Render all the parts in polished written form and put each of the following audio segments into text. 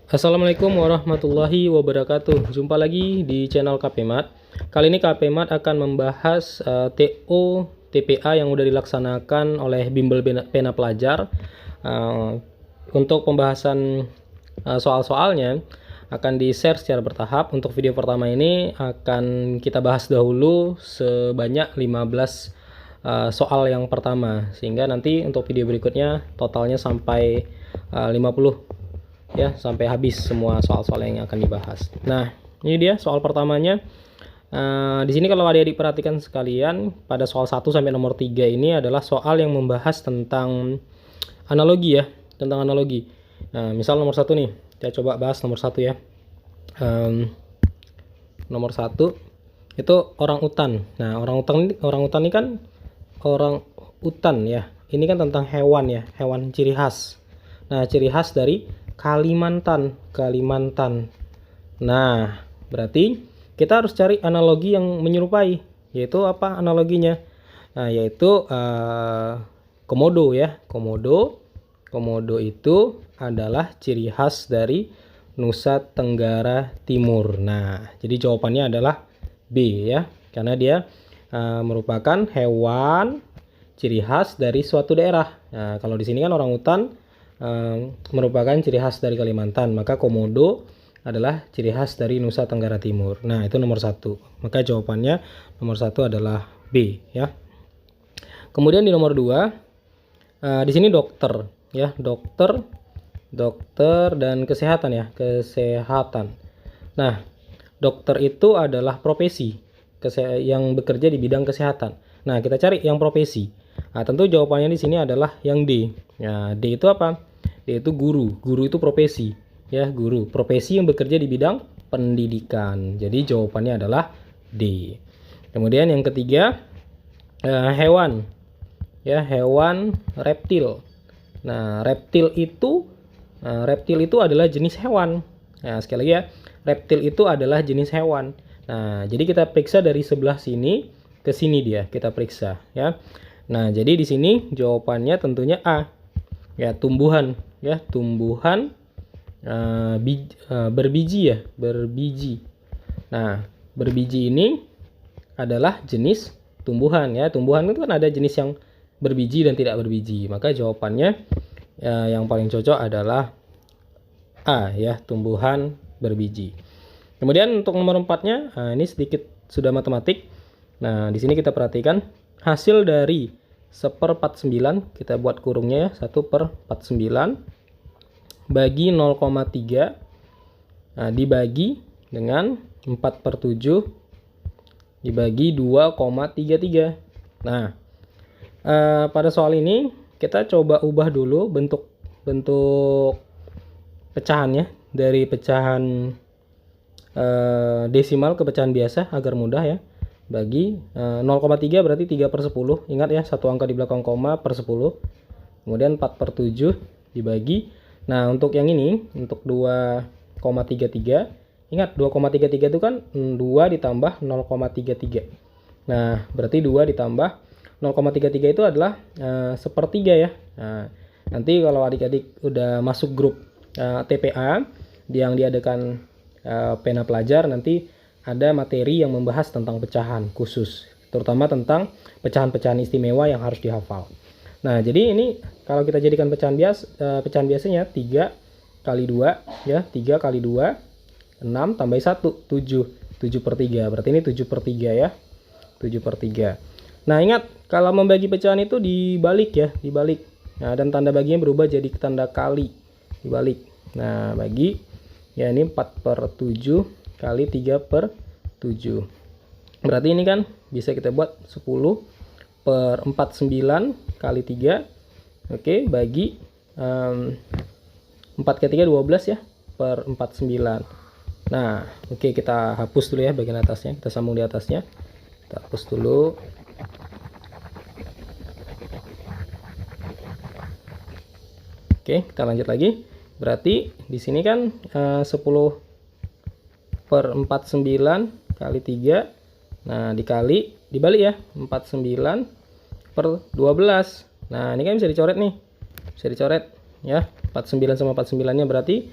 Assalamualaikum warahmatullahi wabarakatuh. Jumpa lagi di channel KPMat. Kali ini KPMat akan membahas TO TPA yang sudah dilaksanakan oleh Bimbel Pena Pelajar. Untuk pembahasan soal-soalnya akan di-share secara bertahap. Untuk video pertama ini akan kita bahas dahulu sebanyak 15 soal yang pertama, sehingga nanti untuk video berikutnya totalnya sampai 50 ya, sampai habis semua soal-soal yang akan dibahas. Nah, ini dia soal pertamanya. Di sini kalau adik-adik perhatikan sekalian, pada soal 1 sampai nomor 3 ini adalah soal yang membahas tentang analogi ya, tentang analogi. Nah, misal nomor 1 nih, kita coba bahas nomor 1 ya. Nomor 1 itu orang utan. Nah, orang utan ini kan orang utan ya. Ini kan tentang hewan ya, hewan ciri khas. Nah, ciri khas dari Kalimantan. Nah, berarti kita harus cari analogi yang menyerupai. Yaitu apa analoginya? Nah, yaitu komodo ya. Komodo itu adalah ciri khas dari Nusa Tenggara Timur. Nah, jadi jawabannya adalah B ya. Karena dia merupakan hewan ciri khas dari suatu daerah. Nah, kalau di sini kan orang hutan merupakan ciri khas dari Kalimantan, maka komodo adalah ciri khas dari Nusa Tenggara Timur. Nah, itu nomor 1. Maka jawabannya nomor 1 adalah B ya. Kemudian di nomor 2 di sini dokter ya, dokter dan kesehatan ya, kesehatan. Nah, dokter itu adalah profesi yang bekerja di bidang kesehatan. Nah, kita cari yang profesi. Nah, tentu jawabannya di sini adalah yang D. Ya, D itu apa? D itu guru. Guru itu profesi, ya, guru. Profesi yang bekerja di bidang pendidikan. Jadi jawabannya adalah D. Kemudian yang ketiga, hewan. Ya, hewan reptil. Nah, reptil itu adalah jenis hewan. Nah, sekali lagi ya, reptil itu adalah jenis hewan. Nah, jadi kita periksa dari sebelah sini ke sini dia, kita periksa ya. Nah, jadi di sini jawabannya tentunya A. Ya, tumbuhan ya, tumbuhan berbiji ya, berbiji. Nah, berbiji ini adalah jenis tumbuhan ya. Tumbuhan itu kan ada jenis yang berbiji dan tidak berbiji. Maka jawabannya yang paling cocok adalah A ya, tumbuhan berbiji. Kemudian untuk nomor 4-nya, ini sedikit sudah matematik. Nah, di sini kita perhatikan hasil dari 1/49, kita buat kurungnya ya, 1/49 bagi 0,3 dibagi dengan 4/7 dibagi 2,33. Nah, pada soal ini kita coba ubah dulu bentuk pecahannya dari pecahan desimal ke pecahan biasa agar mudah ya. Bagi 0,3 berarti 3/10. Ingat ya, satu angka di belakang koma per 10. Kemudian 4/7 dibagi. Nah, untuk yang ini, untuk 2,33, ingat 2,33 itu kan 2 ditambah 0,33. Nah, berarti 2 ditambah 0,33 itu adalah sepertiga ya. Nah, nanti kalau adik-adik udah masuk grup TPA yang diadakan Pena Pelajar, nanti ada materi yang membahas tentang pecahan khusus, terutama tentang pecahan-pecahan istimewa yang harus dihafal. Nah, jadi ini kalau kita jadikan pecahan biasanya 3 kali 2 ya, 3 kali 2 6 tambah 1 7. 7/3. Berarti ini 7/3 ya. 7/3. Nah, ingat kalau membagi pecahan itu dibalik ya, dibalik. Nah, dan tanda baginya berubah jadi tanda kali, dibalik. Nah, bagi ya, ini 4/7 kali 3/7. Berarti ini kan bisa kita buat 10/49 kali 3. Oke, bagi 4 kali 3 12 ya, per 49. Nah, oke, kita hapus dulu ya bagian atasnya, kita sambung di atasnya. Kita hapus dulu. Oke, kita lanjut lagi. Berarti di sini kan 10/49 kali 3. Nah, dibalik ya, 49/12. Nah, ini kan bisa dicoret nih. Bisa dicoret ya. 49 sama 49-nya berarti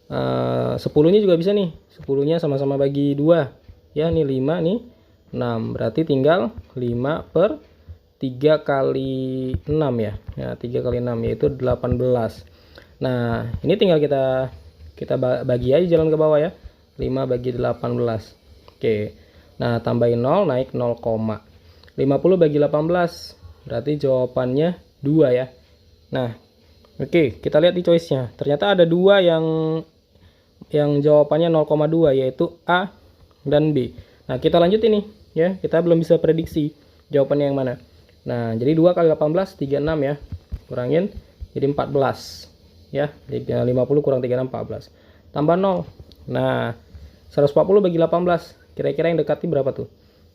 10-nya juga bisa nih. 10-nya sama-sama bagi 2. Ya, nih 5 nih 6. Berarti tinggal 5 per 3 kali 6 ya. Ya, 3 kali 6 yaitu 18. Nah, ini tinggal kita bagi aja jalan ke bawah ya. 5 bagi 18. Oke. Nah, tambahin 0 naik 0, 50 bagi 18. Berarti jawabannya 2 ya. Nah, oke, kita lihat di choice-nya. Ternyata ada 2 yang jawabannya 0,2 yaitu A dan B. Nah, kita lanjut ini ya. Kita belum bisa prediksi jawabannya yang mana. Nah, jadi 2 kali 18 36 ya. Kurangin jadi 14 ya. Jadi 50 kurang 36 14. Tambah 0. Nah, 140 bagi 18. Kira-kira yang dekati berapa tuh?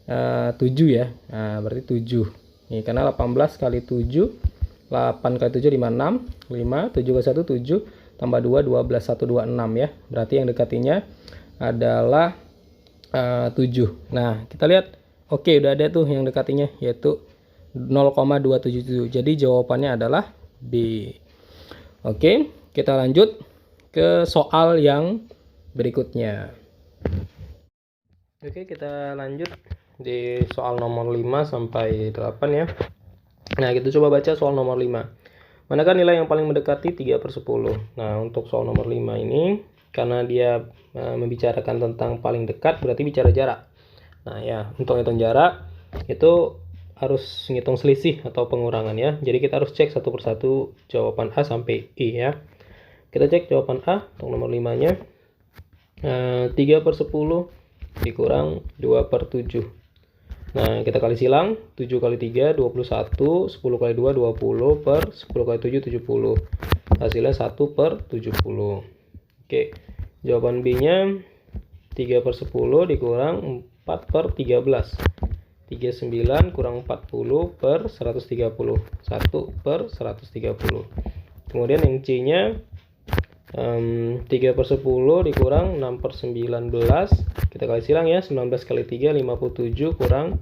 7 ya. Nah, berarti 7. Nih, karena 18 kali 7 8 kali 7 56 5 7 kali 1 7 tambah 2 12 1 2 6 ya. Berarti yang dekatinya adalah 7. Nah, kita lihat oke, udah ada tuh yang dekatinya yaitu 0,277. Jadi jawabannya adalah B. Oke, kita lanjut ke soal yang berikutnya. Oke, kita lanjut di soal nomor 5 sampai 8 ya. Nah, kita coba baca soal nomor 5. Manakah nilai yang paling mendekati 3/10? Nah, untuk soal nomor 5 ini, karena dia membicarakan tentang paling dekat, berarti bicara jarak. Nah, ya, untuk hitung jarak, itu harus ngitung selisih atau pengurangan ya. Jadi, kita harus cek satu persatu jawaban A sampai E ya. Kita cek jawaban A untuk nomor 5-nya. 3/10 dikurang 2/7. Nah, kita kali silang, 7 kali 3, 21, 10 kali 2, 20, per 10 kali 7, 70. Hasilnya 1/70. Oke, jawaban B-nya 3/10 dikurang 4/13. 39 kurang 40 per 130. 1/130. Kemudian yang C-nya 3/10 dikurang 6/19. Kita kali silang ya, 19 kali 3 57 kurang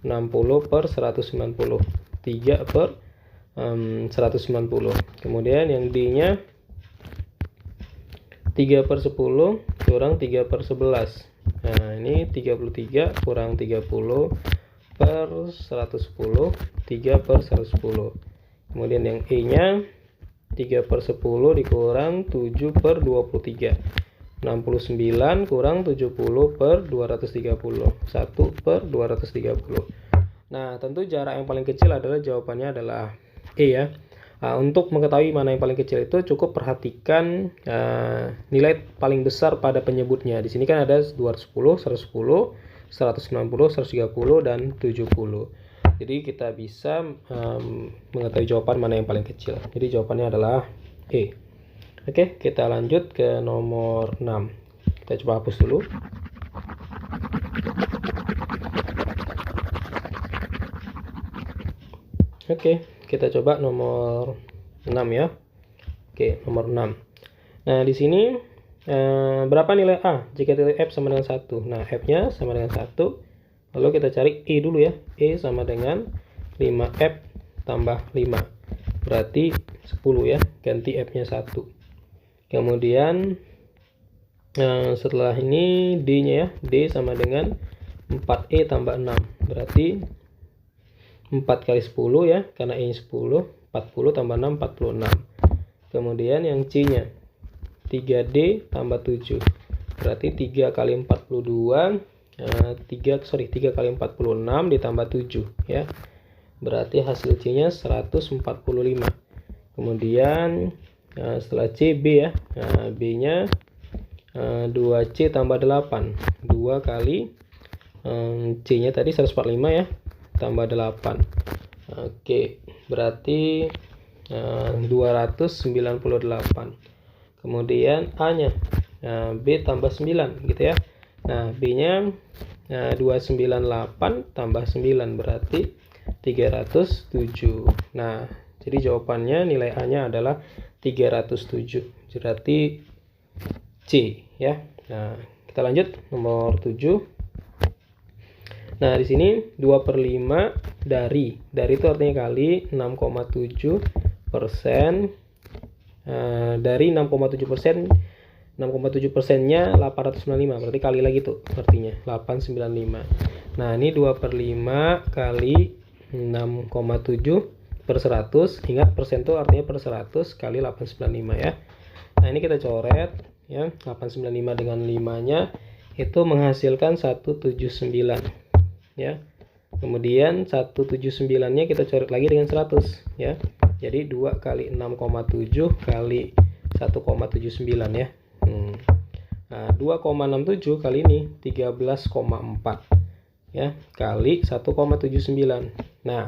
60 per 190. 3/190. Kemudian yang D-nya 3/10 kurang 3/11. Nah, ini 33 kurang 30 per 110. 3/110. Kemudian yang E-nya 3/10 dikurang 7/23. 69 kurang 70 per 230. 1/230. Nah, tentu jarak yang paling kecil adalah jawabannya adalah E ya. Untuk mengetahui mana yang paling kecil itu cukup perhatikan nilai paling besar pada penyebutnya. Di sini kan ada 210, 110, 190, 130, dan 70. Jadi kita bisa mengetahui jawaban mana yang paling kecil. Jadi jawabannya adalah E. Oke, kita lanjut ke nomor 6. Kita coba hapus dulu. Oke, kita coba nomor 6 ya. Oke, nomor 6. Nah, di sini berapa nilai A jika nilai F sama dengan 1? Nah, F-nya sama dengan 1. Lalu kita cari E dulu ya. E sama dengan 5F tambah 5. Berarti 10 ya. Ganti F-nya 1. Kemudian setelah ini D-nya ya. D sama dengan 4E tambah 6. Berarti 4 kali 10 ya. Karena E-nya 10. 40 tambah 6, 46. Kemudian yang C-nya 3D tambah 7. Berarti 3 kali 42. 3 kali 46 ditambah 7 ya. Berarti hasil C-nya 145. Kemudian setelah C, B ya. B-nya 2C tambah 8. 2 kali C-nya tadi 145 ya. Tambah 8. Oke, berarti 298. Kemudian A-nya B tambah 9 gitu ya. Nah, B-nya 298 tambah 9 berarti 307. Nah, jadi jawabannya nilai A-nya adalah 307. Berarti C ya. Nah, kita lanjut nomor 7. Nah, di sini 2/5 dari itu artinya kali 6,7%. Dari 6,7% 6,7%-nya 895, berarti kali lagi tuh artinya 895. Nah ini 2/5 kali 6,7 per 100. Ingat persen tuh artinya per 100 kali 895 ya. Nah ini kita coret ya, 895 dengan 5-nya itu menghasilkan 179 ya. Kemudian 179-nya kita coret lagi dengan 100 ya. Jadi 2 kali 6,7 kali 1,79 ya. Nah, 2,67 kali ini 13,4 ya kali 1,79. Nah,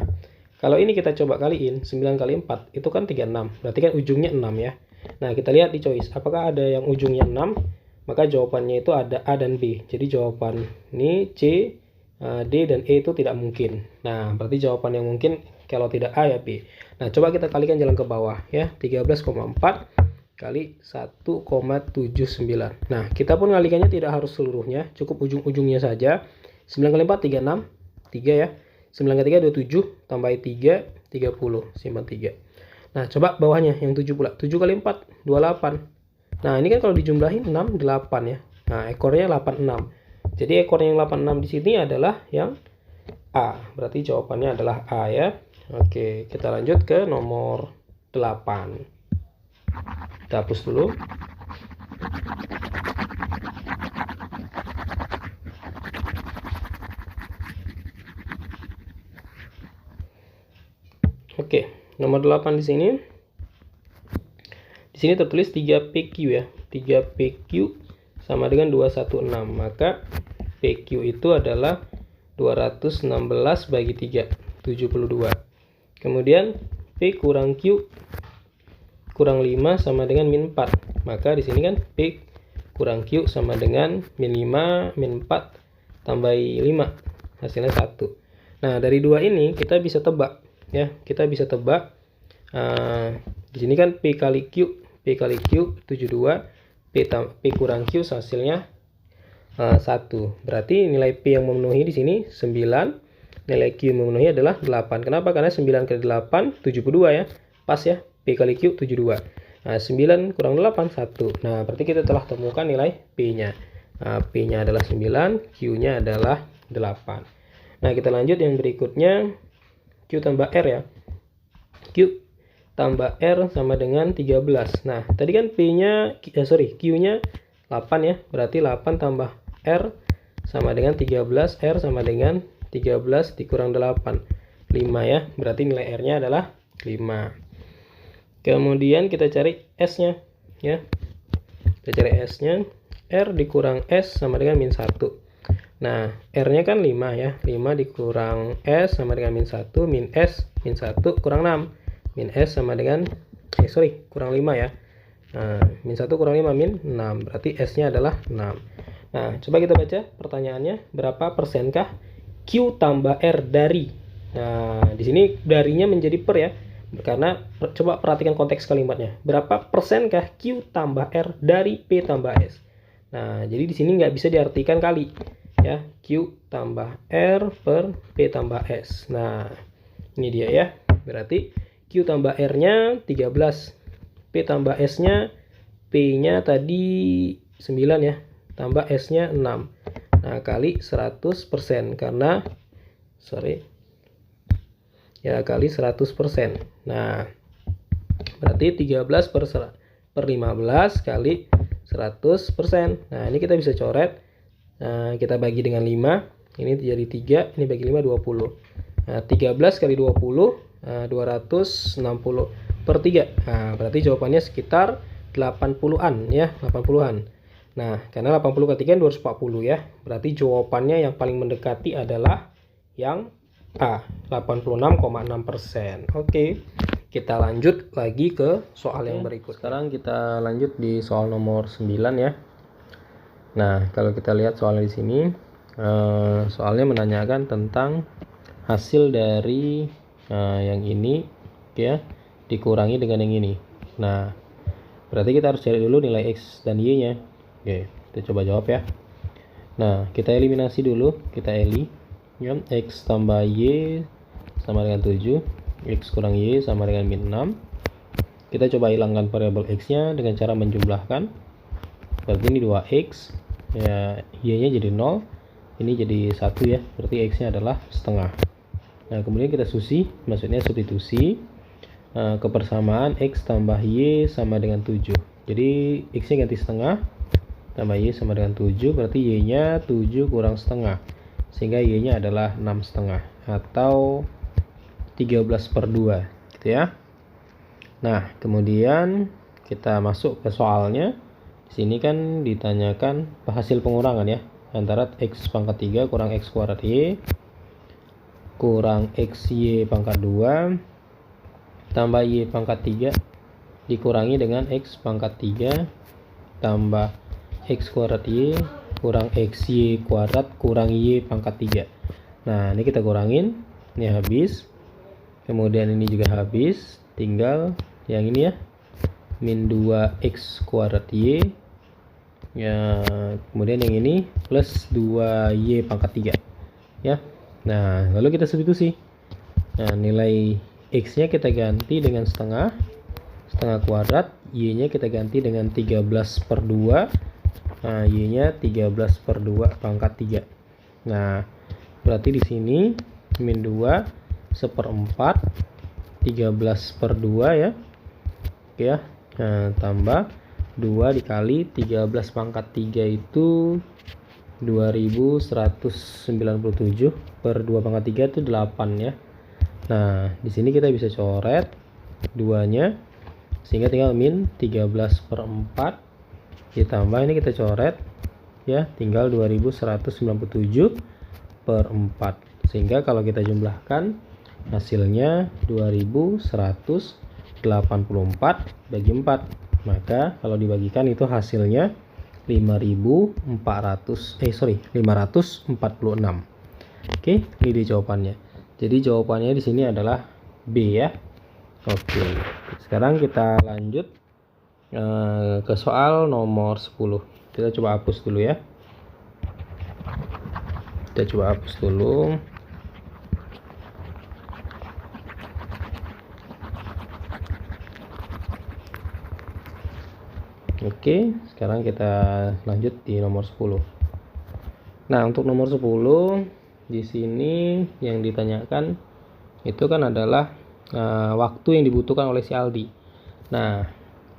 kalau ini kita coba kaliin 9 kali 4 itu kan 36. Berarti kan ujungnya 6 ya. Nah, kita lihat di choice apakah ada yang ujungnya 6, maka jawabannya itu ada A dan B. Jadi jawaban ini C, D dan E itu tidak mungkin. Nah, berarti jawaban yang mungkin kalau tidak A ya B. Nah, coba kita kalikan jalan ke bawah ya. 13,4 kali 1,79. Nah, kita pun ngalikannya tidak harus seluruhnya, cukup ujung-ujungnya saja. 9 kali 4 36, 3 ya. 9 kali 3 27, tambah 3 30, simpan 3. Nah, coba bawahnya yang 7 pula. 7 kali 4 28. Nah, ini kan kalau dijumlahin 6 8 ya. Nah, ekornya 86. Jadi ekor yang 86 di sini adalah yang A. Berarti jawabannya adalah A ya. Oke, kita lanjut ke nomor 8. Kita hapus dulu. Oke, nomor 8 di sini. Di sini tertulis 3PQ ya. 3PQ sama dengan 216. Maka PQ itu adalah 216 bagi 3, 72. Kemudian P kurang Q kurang 5 sama dengan min 4. Maka di sini kan P kurang Q sama dengan min 5, min 4 tambah 5. Hasilnya 1. Nah, dari dua ini kita bisa tebak ya. Kita bisa tebak di sini kan P kali Q 72, P kurang Q hasilnya 1. Berarti nilai P yang memenuhi di sini 9, nilai Q yang memenuhi adalah 8. Kenapa? Karena 9 kali 8 72 ya. Pas ya. P kali Q 72. Nah, 9 kurang 8 1. Nah, berarti kita telah temukan nilai P-nya. Nah, P-nya adalah 9, Q-nya adalah 8. Nah, kita lanjut yang berikutnya. Q tambah R ya. Q tambah R sama dengan 13. Nah, tadi kan Q-nya 8 ya. Berarti 8 tambah R sama dengan 13. R sama dengan 13 dikurang 8. 5 ya. Berarti nilai R-nya adalah 5. Kemudian kita cari S-nya ya. Kita cari S-nya. R dikurang S sama dengan min 1. Nah, R-nya kan 5 ya. 5 dikurang S sama dengan min 1. Min S, min 1 kurang 6. Min S sama dengan kurang 5 ya. Nah, min 1 kurang 5 min 6. Berarti S-nya adalah 6. Nah, coba kita baca pertanyaannya. Berapa persenkah Q tambah R dari? Nah, di sini darinya menjadi per ya. Karena coba perhatikan konteks kalimatnya. Berapa persenkah Q tambah R dari P tambah S? Nah, jadi di sini nggak bisa diartikan kali ya. Q tambah R per P tambah S. Nah, ini dia ya. Berarti Q tambah R-nya 13. P tambah S-nya, P-nya tadi 9 ya. Tambah S-nya 6. Nah, kali 100% karena kali 100%. Nah, berarti 13 per 15 kali 100%. Nah, ini kita bisa coret. Nah, kita bagi dengan 5. Ini jadi 3, ini bagi 5 20. Nah, 13 kali 20 260 per 3. Nah, berarti jawabannya sekitar 80-an ya, 80-an. Nah, karena 80 kali 3 240 ya. Berarti jawabannya yang paling mendekati adalah yang A, 86,6%. Oke, kita lanjut lagi ke soal yang berikut. Sekarang kita lanjut di soal nomor 9 ya. Nah, kalau kita lihat soalnya di sini, soalnya menanyakan tentang hasil dari yang ini ya dikurangi dengan yang ini. Nah, berarti kita harus cari dulu nilai X dan Y-nya. Oke, kita coba jawab ya. Nah, kita eliminasi dulu, kita ya, X tambah Y sama dengan 7, X kurang Y sama dengan min 6. Kita coba hilangkan variabel X nya dengan cara menjumlahkan. berarti ini 2x ya, y-nya jadi 0, ini jadi 1 ya, berarti x-nya adalah setengah. Nah kemudian kita maksudnya substitusi kebersamaan x tambah y sama dengan 7. Jadi x-nya ganti setengah, tambah y sama dengan 7, berarti y-nya 7 kurang setengah, sehingga y-nya adalah 6 setengah atau 13/2 gitu ya. Nah kemudian kita masuk ke soalnya. Di sini kan ditanyakan hasil pengurangan ya, antara x pangkat 3 kurang x kuadrat y kurang xy pangkat 2 tambah y pangkat 3 dikurangi dengan x pangkat 3 tambah x kuadrat y kurang xy kuadrat kurang y pangkat 3. Nah ini kita kurangin, ini habis, kemudian ini juga habis, tinggal yang ini ya, min 2x kuadrat y ya, kemudian yang ini plus 2y pangkat 3 ya. Nah lalu kita substitusi. Nah nilai x nya kita ganti dengan setengah kuadrat, y nya kita ganti dengan 13/2. Nah y nya 13/2 pangkat 3. Nah berarti di sini min 2 1/4 13/2 ya. Oke ya. Nah, tambah 2 dikali 13 pangkat 3 itu 2197 per 2 pangkat 3 itu 8 ya. Nah di sini kita bisa coret 2-nya, sehingga tinggal min 13/4 ditambah ini kita coret ya, tinggal 2197/4, sehingga kalau kita jumlahkan hasilnya 2184 bagi 4. Maka kalau dibagikan itu hasilnya 546. Oke, ini dia jawabannya. Jadi jawabannya di sini adalah B ya. Oke, sekarang kita lanjut ke soal nomor 10. Kita coba hapus dulu ya. Kita coba hapus dulu. Oke, sekarang kita lanjut di nomor 10. Nah, untuk nomor 10 di sini yang ditanyakan itu kan adalah waktu yang dibutuhkan oleh si Aldi. Nah,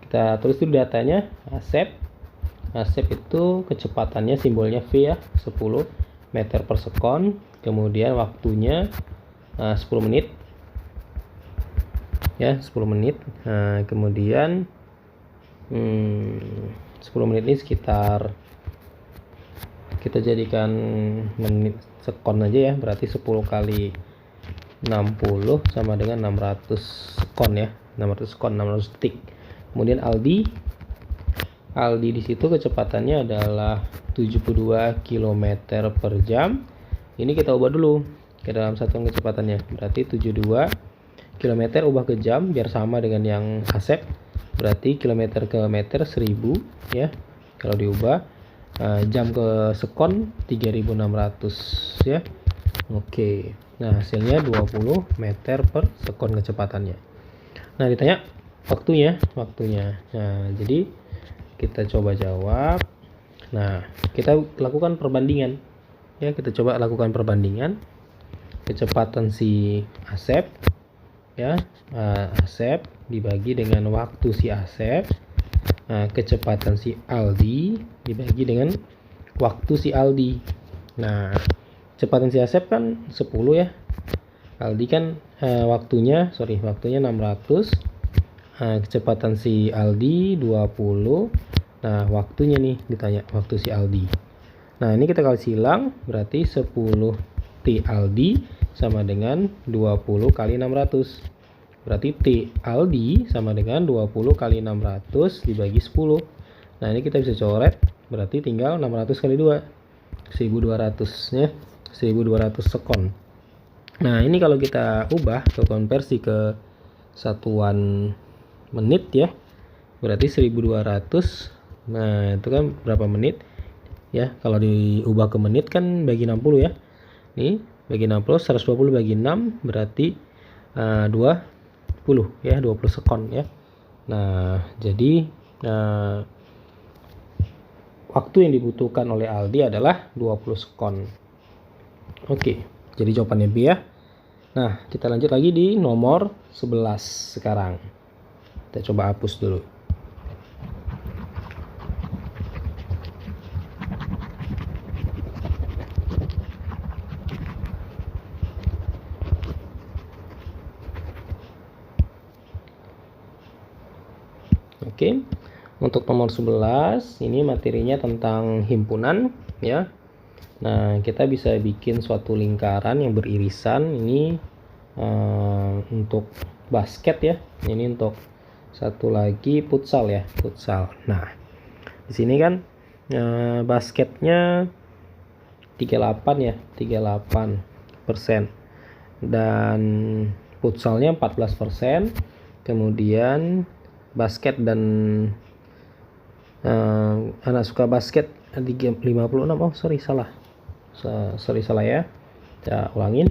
kita tulis dulu datanya. Asep itu kecepatannya simbolnya V ya, 10 meter per sekon. Kemudian waktunya 10 menit ya, 10 menit. Nah, kemudian 10 menit ini sekitar, kita jadikan menit sekon aja ya, berarti 10 kali 60 sama dengan 600 sekon ya, 600 sekon, 600 detik. Kemudian Aldi di situ kecepatannya adalah 72 km per jam. Ini kita ubah dulu ke dalam satuan kecepatannya, berarti 72 km ubah ke jam biar sama dengan yang Asep, berarti kilometer ke meter 1000 ya. Kalau diubah jam ke sekon 3600 ya. Oke, nah hasilnya 20 meter per sekon kecepatannya. Nah ditanya waktunya. Nah jadi kita coba jawab. Nah kita lakukan perbandingan ya, kita coba lakukan perbandingan kecepatan si Asep ya, Asep dibagi dengan waktu si Asep. Nah, kecepatan si Aldi dibagi dengan waktu si Aldi. Nah, kecepatan si Asep kan 10 ya. Aldi kan waktunya 600. Kecepatan si Aldi 20. Nah, waktunya nih ditanya waktu si Aldi. Nah, ini kita kali silang, berarti 10 T Aldi sama dengan 20 kali 600. Berarti T Aldi sama dengan 20 kali 600 dibagi 10. Nah ini kita bisa coret, berarti tinggal 600 kali 2, 1200 ya, 1200 sekon. Nah ini kalau kita ubah ke konversi ke satuan menit ya, berarti 1200. Nah itu kan berapa menit ya, kalau diubah ke menit kan bagi 60 ya. Nih bagi 60, 120 bagi 6 berarti 20 ya, 20 sekon ya. Nah jadi waktu yang dibutuhkan oleh Aldi adalah 20 sekon. Oke, jadi jawabannya B ya. Nah, kita lanjut lagi di nomor 11 sekarang. Kita coba hapus dulu. Oke, untuk nomor 11 ini materinya tentang himpunan ya. Nah, kita bisa bikin suatu lingkaran yang beririsan. Ini untuk basket ya. Ini untuk satu lagi futsal ya, futsal. Nah, di sini kan basketnya 38 ya, 38%. Dan futsalnya 14%. Kemudian basket dan anak suka basket 56. Oh sorry salah ya, kita ulangin.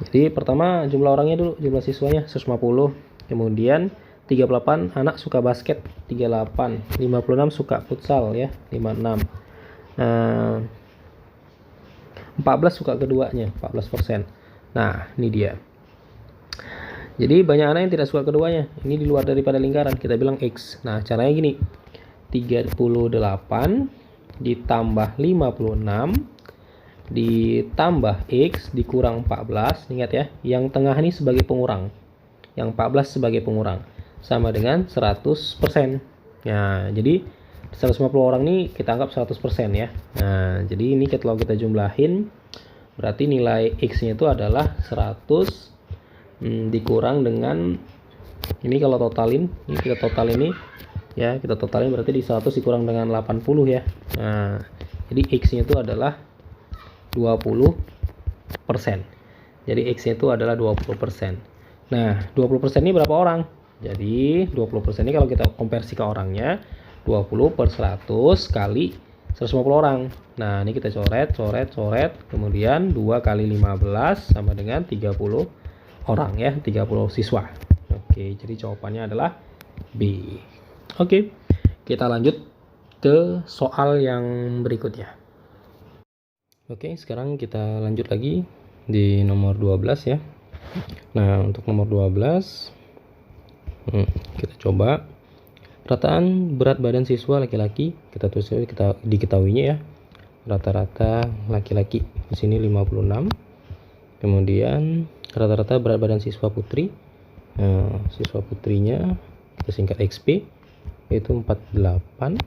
Jadi pertama jumlah orangnya dulu, jumlah siswanya 150. Kemudian 38 anak suka basket, 38. 56 suka futsal ya, 56. 14 suka keduanya, 14%. Nah ini dia. Jadi banyak anak yang tidak suka keduanya. Ini di luar daripada lingkaran, kita bilang X. Nah caranya gini, 38 ditambah 56 ditambah X dikurang 14. Ingat ya, yang tengah ini sebagai pengurang, yang 14 sebagai pengurang, sama dengan 100%. Nah jadi 150 orang ini kita anggap 100% ya. Nah jadi ini kalau kita jumlahin, berarti nilai X nya itu adalah 100 dikurang dengan ini. Kalau totalin, ini kita total ini ya, kita totalin berarti di 100 dikurang dengan 80 ya. Nah jadi X nya itu adalah 20%. Jadi X nya itu adalah 20%. Nah 20% ini berapa orang? Jadi 20% ini kalau kita konversi ke orangnya, 20 per 100 kali 150 orang. Nah ini kita coret, kemudian 2 kali 15 sama dengan 30 orang ya, 30 siswa. Oke, jadi jawabannya adalah B. Oke, kita lanjut ke soal yang berikutnya. Oke, sekarang kita lanjut lagi di nomor 12 ya. Nah untuk nomor 12 kita coba rataan berat badan siswa laki-laki. Kita tulis, kita diketahuinya ya, rata-rata laki-laki di sini 56. Kemudian rata-rata berat badan siswa putri, siswa putrinya kita singkat XP, yaitu 48.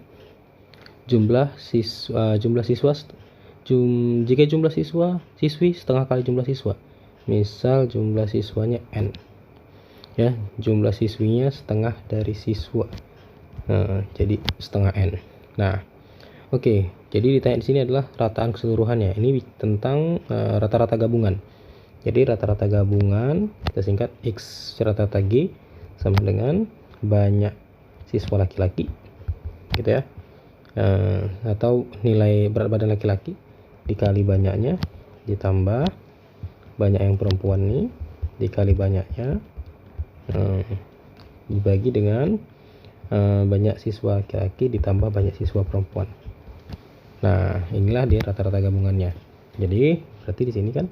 Jika jumlah siswi setengah kali jumlah siswa, misal jumlah siswanya N ya, jumlah siswinya setengah dari siswa, jadi setengah N. Nah oke, jadi ditanya di sini adalah rataan keseluruhannya. Ini tentang rata-rata gabungan. Jadi rata-rata gabungan kita singkat X rata-rata G sama dengan banyak siswa laki-laki gitu ya, atau nilai berat badan laki-laki dikali banyaknya ditambah banyak yang perempuan nih dikali banyaknya dibagi dengan banyak siswa laki-laki ditambah banyak siswa perempuan. Nah inilah dia rata-rata gabungannya. Jadi berarti di sini kan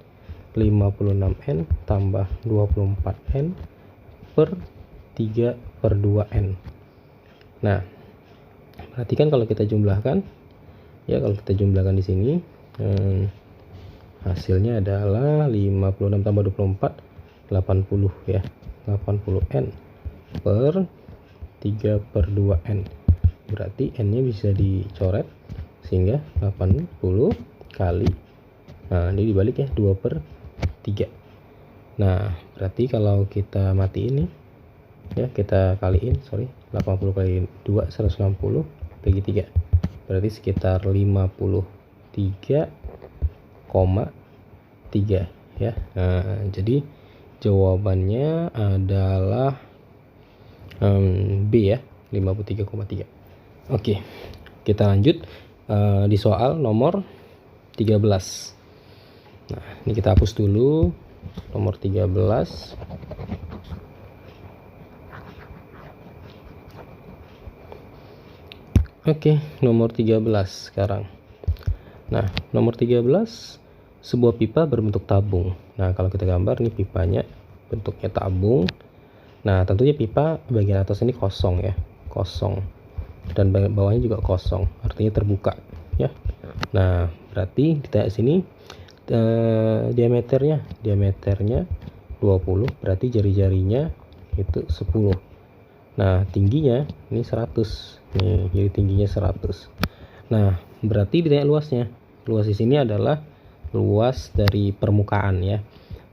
56N tambah 24N per 3 per 2N. Nah perhatikan kalau kita jumlahkan ya, kalau kita jumlahkan di sini hasilnya adalah 56 tambah 24 80 ya, 80N per 3 per 2N. Berarti N nya bisa dicoret sehingga 80 kali, nah ini dibalik ya, 2 per 3. Nah berarti kalau kita mati ini ya, kita kaliin 80 kali 2 160 bagi 3, berarti sekitar 53,3 ya. Nah jadi jawabannya adalah B ya, 53,3. Oke, kita lanjut di soal nomor 13. Nah ini kita hapus dulu nomor 13. Oke, nomor 13 sekarang. Nah, nomor 13, sebuah pipa berbentuk tabung. Nah, kalau kita gambar nih pipanya bentuknya tabung. Nah, tentunya pipa bagian atas ini kosong ya, kosong. Dan bawahnya juga kosong, artinya terbuka ya. Nah, berarti kita sini diameternya 20, berarti jari-jarinya itu 10. Nah, tingginya ini 100. Nih, jadi tingginya 100. Nah, berarti ditanya luasnya. Luas di sini adalah luas dari permukaan ya.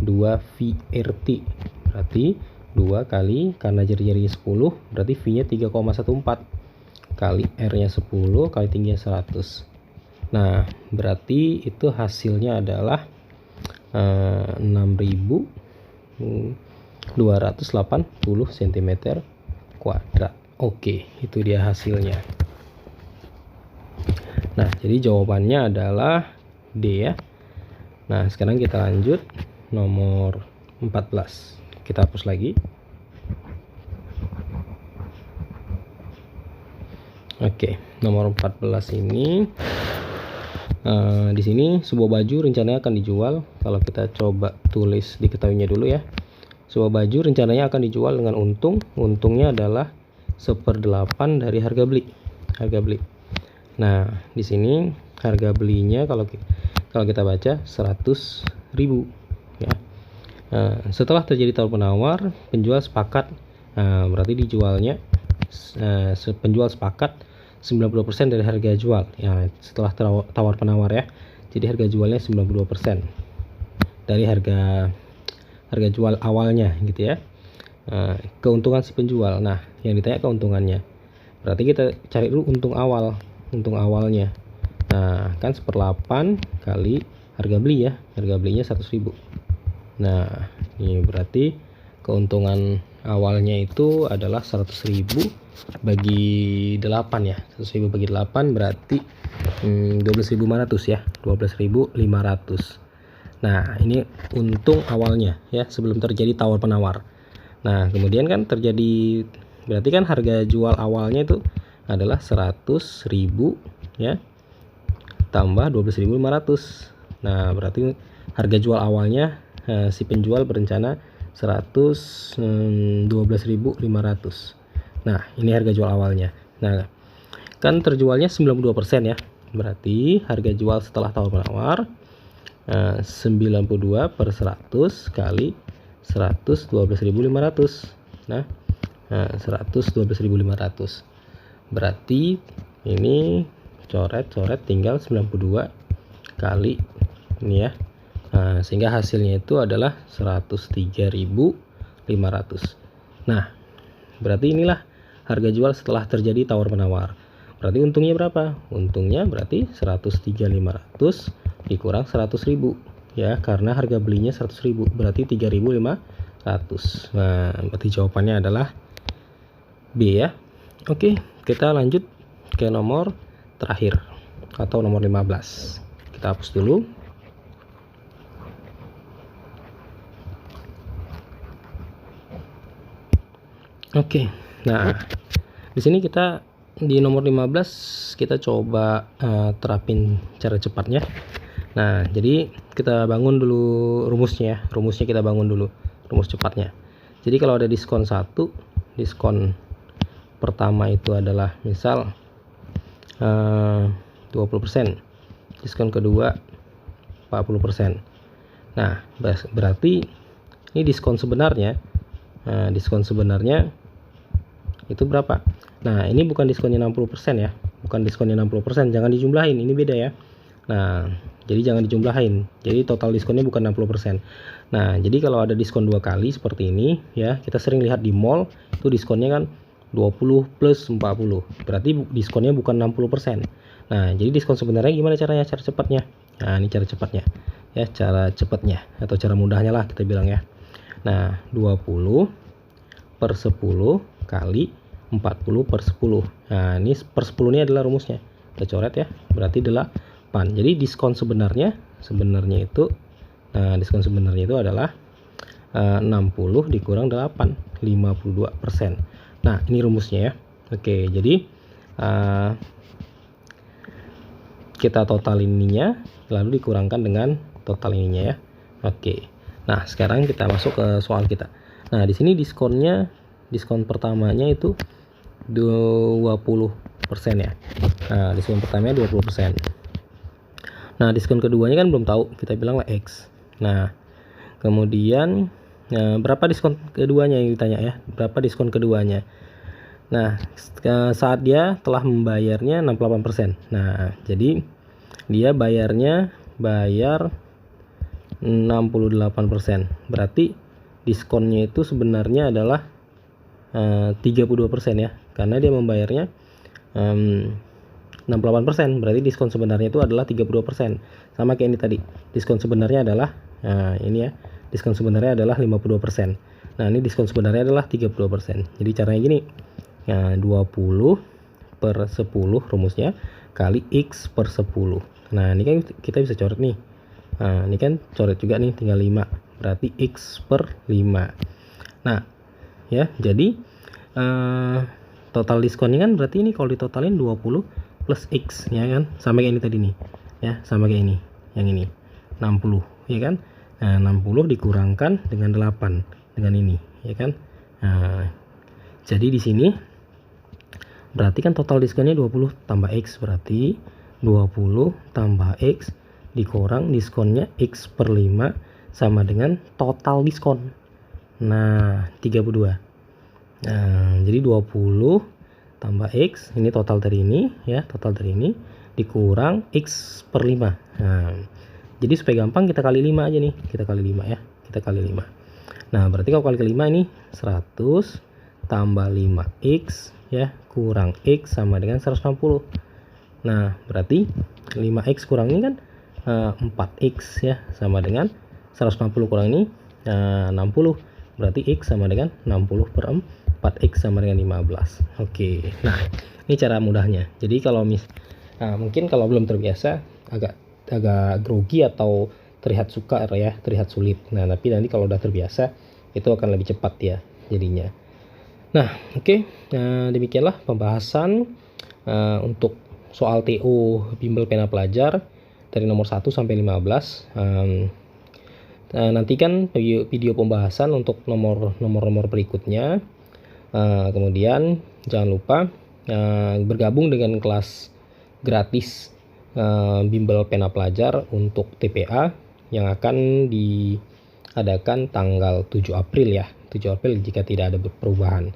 2 VRT. Berarti 2 kali, karena jari-jarinya 10, berarti V-nya 3,14 kali R-nya 10 kali tingginya 100. Nah, berarti itu hasilnya adalah 6.280 cm kuadrat. Oke, itu dia hasilnya. Nah, jadi jawabannya adalah D ya. Nah, sekarang kita lanjut nomor 14. Kita hapus lagi. Oke, nomor 14 ini di sini sebuah baju rencananya akan dijual. Kalau kita coba tulis diketahuinya dulu ya. Sebuah baju rencananya akan dijual dengan untungnya adalah 1/8 dari harga beli. Nah, di sini harga belinya kalau kita baca 100.000 ya. Setelah terjadi tawar penawar, penjual sepakat. Berarti dijualnya penjual sepakat 90% dari harga jual ya, setelah tawar penawar ya. Jadi harga jualnya 92% dari harga jual awalnya gitu ya. Keuntungan si penjual. Nah, yang ditanya keuntungannya. Berarti kita cari dulu untung awalnya. Nah, kan 1/8 kali harga beli ya. Harga belinya 100.000. Nah, ini berarti keuntungan awalnya itu adalah 100.000 bagi 8 ya. 100.000 bagi 8 berarti 12.500 ya. 12.500. Nah, ini untung awalnya ya, sebelum terjadi tawar penawar. Nah, kemudian kan terjadi, berarti kan harga jual awalnya itu adalah 100.000 ya, tambah 12.500. Nah, berarti harga jual awalnya si penjual berencana 12.500. Nah, ini harga jual awalnya. Nah, kan terjualnya 92% ya. Berarti harga jual setelah tawar penawar 92/100 kali 112.500. Nah, 112.500. Berarti ini coret tinggal 92 kali ini ya. Nah, sehingga hasilnya itu adalah 103.500. Nah, berarti inilah harga jual setelah terjadi tawar menawar. Berarti untungnya berapa? Untungnya berarti 103.500 dikurang 100.000 ya, karena harga belinya 100.000, berarti 3.500. Nah, berarti jawabannya adalah B ya. Oke, kita lanjut ke nomor terakhir atau nomor 15. Kita hapus dulu. Oke, nah di sini kita di nomor 15 kita coba terapin cara cepatnya. Nah, jadi kita bangun dulu rumusnya ya. Rumusnya kita bangun dulu, rumus cepatnya. Jadi kalau ada diskon 1, diskon pertama itu adalah misal 20%, diskon kedua 40%. Nah, berarti ini diskon sebenarnya. Diskon sebenarnya itu berapa? Nah, ini bukan diskonnya 60% ya. Bukan diskonnya 60%, jangan dijumlahin, ini beda ya. Nah, jadi jangan dijumlahin. Jadi total diskonnya bukan 60%. Nah, jadi kalau ada diskon 2 kali seperti ini ya, kita sering lihat di mall itu diskonnya kan 20 plus 40. Berarti diskonnya bukan 60%. Nah, jadi diskon sebenarnya gimana caranya? Cara cepatnya. Nah, ini cara cepatnya. Ya, cara cepatnya atau cara mudahnya lah kita bilang ya. Nah, 20/10 kali 40/10. Nah, ini per 10 ini adalah rumusnya. Kita coret ya. Berarti 8. Jadi diskon sebenarnya itu diskon sebenarnya itu adalah 60 dikurang 8, 52%. Nah, ini rumusnya ya. Oke, jadi kita total ininya lalu dikurangkan dengan total ininya ya. Oke. Nah, sekarang kita masuk ke soal kita. Nah, di sini diskonnya, diskon pertamanya itu 20% ya. Nah, diskon pertamanya 20%. Nah, diskon keduanya kan belum tahu, kita bilanglah X. Nah, kemudian berapa diskon keduanya yang ditanya ya? Berapa diskon keduanya? Nah, saat dia telah membayarnya 68%. Nah, jadi dia bayar 68%. Berarti diskonnya itu sebenarnya adalah 32% ya. Karena dia membayarnya 68%, berarti diskon sebenarnya itu adalah 32%. Sama kayak ini tadi. Diskon sebenarnya adalah ini ya. Diskon sebenarnya adalah 52%. Nah, ini diskon sebenarnya adalah 32%. Jadi caranya gini. 20/10 rumusnya kali X per 10. Nah, ini kan kita bisa coret nih. Nah, ini kan coret juga nih, tinggal 5. Berarti X per 5. Nah, ya, jadi total diskonnya kan berarti ini kalau ditotalin 20 plus X ya kan, sama kayak ini tadi nih ya, sama kayak ini, yang ini 60 ya kan. Nah, 60 dikurangkan dengan 8 dengan ini ya kan. Nah, jadi di sini berarti kan total diskonnya 20 tambah X, berarti 20 tambah X dikurang diskonnya X per 5 sama dengan total diskon. Nah, 32. Nah, jadi 20 tambah X, ini total dari ini ya, total dari ini dikurang X per 5. Nah, jadi supaya gampang kita kali 5 aja nih, kita kali 5 ya, kita kali 5. Nah, berarti kalau kali ke 5 ini 100 tambah 5X ya, kurang X sama dengan 160. Nah, berarti 5X kurang ini kan 4X ya, sama dengan 160 kurang ini 60. Berarti X sama dengan 60 per 4X sama dengan 15. Oke. Nah, ini cara mudahnya. Jadi kalau mungkin kalau belum terbiasa agak grogi atau terlihat sukar ya, terlihat sulit. Nah, tapi nanti kalau udah terbiasa itu akan lebih cepat ya jadinya. Nah, oke. Nah, demikianlah pembahasan untuk soal TO bimbel pena pelajar dari nomor 1 sampai 15. Nantikan video pembahasan untuk nomor berikutnya. Kemudian jangan lupa bergabung dengan kelas gratis bimbel pena pelajar untuk TPA yang akan diadakan tanggal 7 April ya, 7 April jika tidak ada perubahan.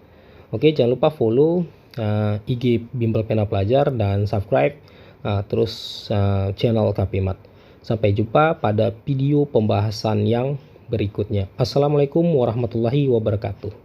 Oke, jangan lupa follow IG bimbel pena pelajar dan subscribe terus channel KPMat. Sampai jumpa pada video pembahasan yang berikutnya. Assalamualaikum warahmatullahi wabarakatuh.